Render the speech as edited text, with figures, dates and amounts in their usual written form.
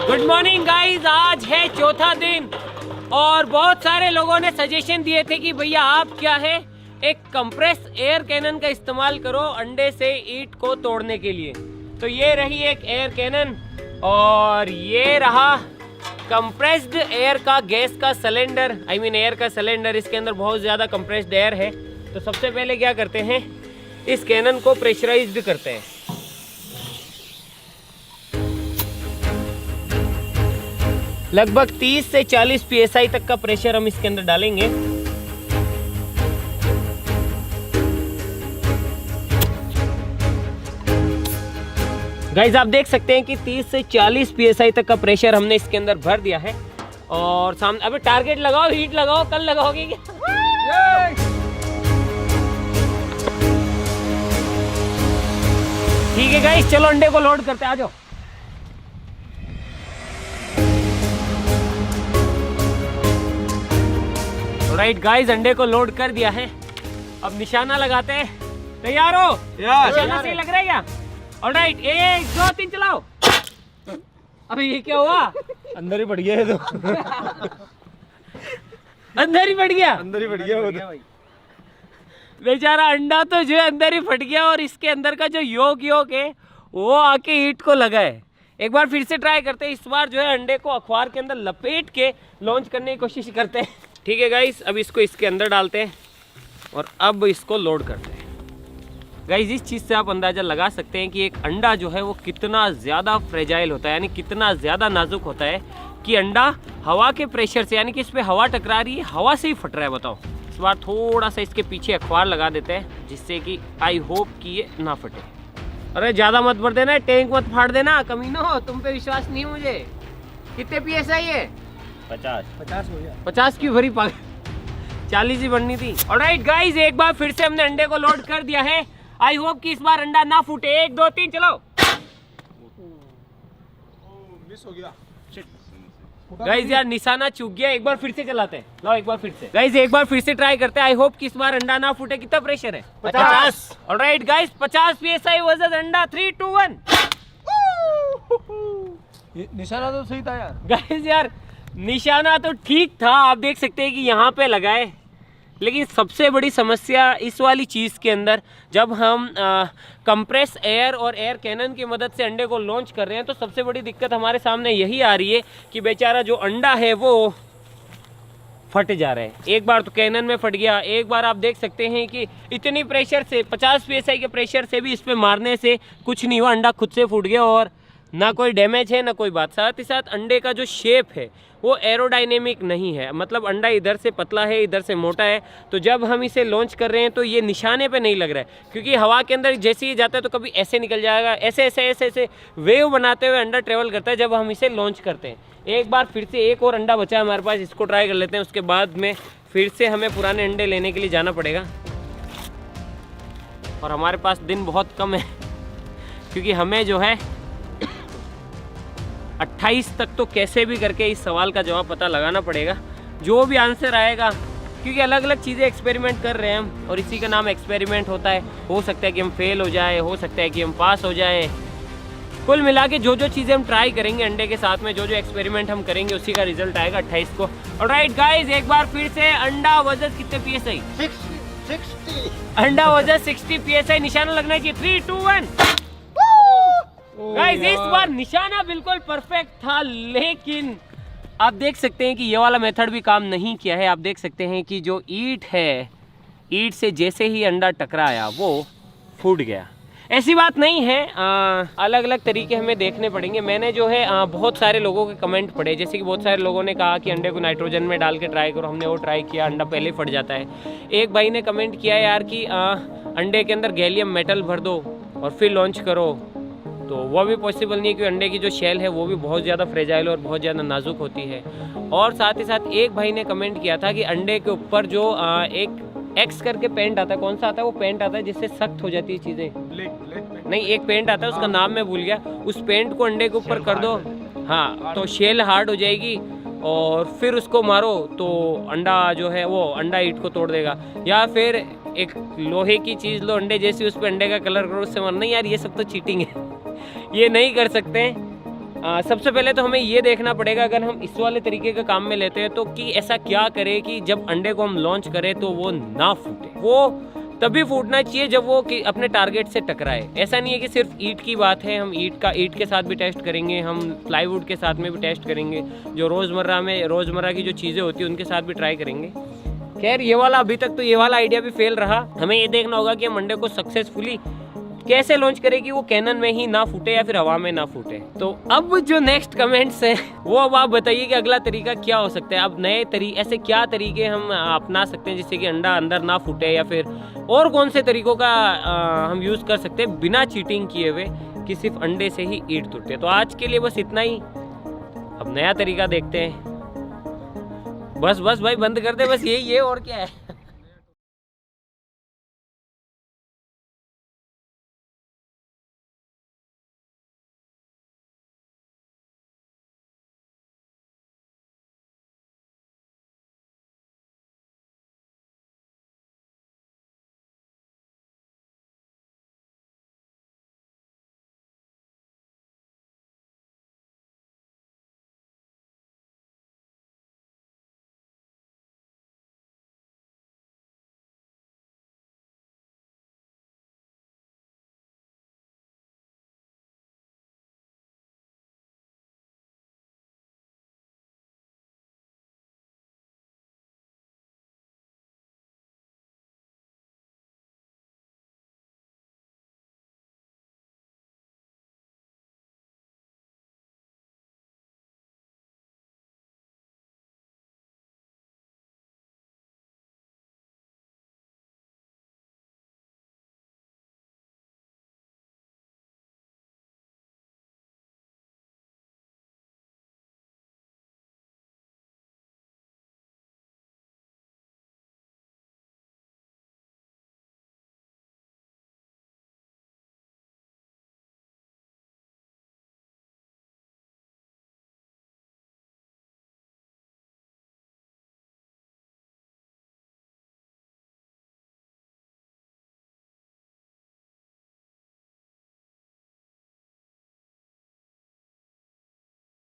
Good morning guys, आज है चौथा दिन और बहुत सारे लोगों ने सजेशन दिए थे कि भैया आप क्या है एक कंप्रेस एयर कैनन का इस्तेमाल करो अंडे से ईंट को तोड़ने के लिए। तो ये रही एक एयर कैनन और ये रहा कंप्रेस्ड एयर का गैस का सिलेंडर, एयर का सिलेंडर। इसके अंदर बहुत ज़्यादा कंप्रेस्ड एयर है। तो सबसे पहले क्या करते हैं, इस कैनन को प्रेशराइज्ड करते हैं। लगभग 30 से 40 psi तक का प्रेशर हम इसके अंदर डालेंगे। गाइज आप देख सकते हैं कि 30 से 40 psi तक का प्रेशर हमने इसके अंदर भर दिया है। और सामने अबे टारगेट लगाओ, हीट लगाओ, कल लगाओगे क्या? ठीक है गाइज, चलो अंडे को लोड करते, आ जाओ। राइट गाइज, अंडे को लोड कर दिया है। अब निशाना लगाते हैं। तैयार हो? निशाना सही लग रहा है क्या? ऑलराइट, 1 2 3 चलाओ। अबे ये क्या हुआ? अंदर ही पड़ गया है तो अंदर ही पड़ गया, अंदर ही पड़ गया वो तो। बेचारा अंडा तो जो है अंदर ही फट गया और इसके अंदर का जो योक है वो आके ईंट को लगा है। एक बार फिर से ट्राई करते हैं। इस बार जो है अंडे को अखबार के अंदर लपेट के लॉन्च करने की कोशिश करते हैं। ठीक है गाइस, अब इसको इसके अंदर डालते हैं और अब इसको लोड करते हैं। गाइस इस चीज़ से आप अंदाज़ा लगा सकते हैं कि एक अंडा जो है वो कितना ज़्यादा फ्रेजाइल होता है, यानी कितना ज़्यादा नाजुक होता है कि अंडा हवा के प्रेशर से, यानी कि इस पर हवा टकरा रही है, हवा से ही फट रहा है। बताओ। इस बार थोड़ा सा इसके पीछे अखबार लगा देते हैं जिससे कि आई होप कि ये ना फटे। अरे ज़्यादा मत भर देना, टैंक मत फाड़ देना, कमीनो तुम पे विश्वास नहीं मुझे। कितने PSI है? 50 हो गया। 50 की भरी पागल, 40 ही बननी थी। ऑलराइट गाइस, एक बार फिर से हमने अंडे को लोड कर दिया है। आई होप कि इस बार अंडा ना फूटे। 1 2 3 चलो। मिस हो गया। गाइस यार निशाना चूक गया, एक बार फिर से चलाते हैं। लो एक बार फिर से गाइस, एक बार फिर से ट्राई करते हैं। आई होप कि इस बार अंडा ना फूटे। कितना प्रेशर है? 50। ऑलराइट गाइस, 50 PSI वर्सेस अंडा। 3 2 1। निशाना तो सही था यार। गाइस यार निशाना तो ठीक था, आप देख सकते हैं कि यहाँ पे लगाए, लेकिन सबसे बड़ी समस्या इस वाली चीज़ के अंदर, जब हम कंप्रेस एयर और एयर कैनन की मदद से अंडे को लॉन्च कर रहे हैं तो सबसे बड़ी दिक्कत हमारे सामने यही आ रही है कि बेचारा जो अंडा है वो फट जा रहा है। एक बार तो कैनन में फट गया, एक बार आप देख सकते हैं कि इतनी प्रेशर से, 50 PSI के प्रेशर से भी इस पर मारने से कुछ नहीं हुआ, अंडा खुद से फूट गया और ना कोई डैमेज है ना कोई बात। साथ ही साथ अंडे का जो शेप है वो एरोडायनेमिक नहीं है, मतलब अंडा इधर से पतला है इधर से मोटा है। तो जब हम इसे लॉन्च कर रहे हैं तो ये निशाने पे नहीं लग रहा है, क्योंकि हवा के अंदर जैसे ही जाता है तो कभी ऐसे निकल जाएगा, ऐसे ऐसे ऐसे ऐसे वेव बनाते हुए अंडा ट्रेवल करता है जब हम इसे लॉन्च करते हैं। एक बार फिर से एक और अंडा बचा है हमारे पास, इसको ट्राई कर लेते हैं। उसके बाद में फिर से हमें पुराने अंडे लेने के लिए जाना पड़ेगा और हमारे पास दिन बहुत कम है, क्योंकि हमें जो है 28 तक तो कैसे भी करके इस सवाल का जवाब पता लगाना पड़ेगा। जो भी आंसर आएगा, क्योंकि अलग अलग चीज़ें एक्सपेरिमेंट कर रहे हैं हम और इसी का नाम एक्सपेरिमेंट होता है। हो सकता है कि हम फेल हो जाए, हो सकता है कि हम पास हो जाए। कुल मिला के जो जो चीज़ें हम ट्राई करेंगे अंडे के साथ में, जो जो एक्सपेरिमेंट हम करेंगे उसी का रिजल्ट आएगा 28 को। ऑलराइट गाइज, एक बार फिर से अंडा वर्सेस कितने PSI? 60। अंडा वर्सेस 60 PSI। निशाना लगना चाहिए। 3 2 1। गाइस इस बार निशाना बिल्कुल परफेक्ट था, लेकिन आप देख सकते हैं कि ये वाला मेथड भी काम नहीं किया है। आप देख सकते हैं कि जो ईंट है, ईंट से जैसे ही अंडा टकराया वो फूट गया। ऐसी बात नहीं है, अलग अलग तरीके हमें देखने पड़ेंगे। मैंने जो है बहुत सारे लोगों के कमेंट पढ़े, जैसे कि बहुत सारे लोगों ने कहा कि अंडे को नाइट्रोजन में डाल के ट्राई करो। हमने वो ट्राई किया, अंडा पहले फट जाता है। एक भाई ने कमेंट किया यार कि अंडे के अंदर गैलियम मेटल भर दो और फिर लॉन्च करो, तो वो भी पॉसिबल नहीं है, क्योंकि अंडे की जो शेल है वो भी बहुत ज़्यादा फ्रेजाइल और बहुत ज़्यादा नाजुक होती है। और साथ ही साथ एक भाई ने कमेंट किया था कि अंडे के ऊपर जो एक एक्स करके पेंट आता है, कौन सा आता है वो पेंट आता है जिससे सख्त हो जाती है चीज़ें? नहीं, एक पेंट आता है उसका नाम मैं भूल गया। उस पेंट को अंडे के ऊपर कर दो, हाँ, तो शेल हार्ड हो जाएगी और फिर उसको मारो तो अंडा जो है वो अंडा ईंट को तोड़ देगा। या फिर एक लोहे की चीज़ लो अंडे जैसी, उस पर अंडे का कलर करो, उससे मारो। नहीं यार, ये सब तो चीटिंग है, ये नहीं कर सकते। सबसे पहले तो हमें ये देखना पड़ेगा अगर हम इस वाले तरीके का काम में लेते हैं तो कि ऐसा क्या करे कि जब अंडे को हम लॉन्च करें तो वो ना फूटे। वो तभी फूटना चाहिए जब वो कि अपने टारगेट से टकराए। ऐसा नहीं है कि सिर्फ ईंट की बात है, हम ईंट के साथ भी टेस्ट करेंगे, हम प्लाईवुड के साथ में भी टेस्ट करेंगे, जो रोज़मर्रा की जो चीज़ें होती है उनके साथ भी ट्राई करेंगे। खैर ये वाला अभी तक तो ये वाला आइडिया भी फेल रहा। हमें ये देखना होगा कि हम अंडे को सक्सेसफुली कैसे लॉन्च करें कि वो कैनन में ही ना फूटे या फिर हवा में ना फूटे। तो अब जो नेक्स्ट कमेंट्स है वो अब आप बताइए कि अगला तरीका क्या हो सकता है। अब नए ऐसे क्या तरीके हम अपना सकते हैं जिससे कि अंडा अंदर ना फूटे, या फिर और कौन से तरीकों का हम यूज़ कर सकते हैं बिना चीटिंग किए हुए कि सिर्फ अंडे से ही ईंट टूटे। तो आज के लिए बस इतना ही। अब नया तरीका देखते हैं। बस भाई बंद कर दे, बस यही है और क्या है।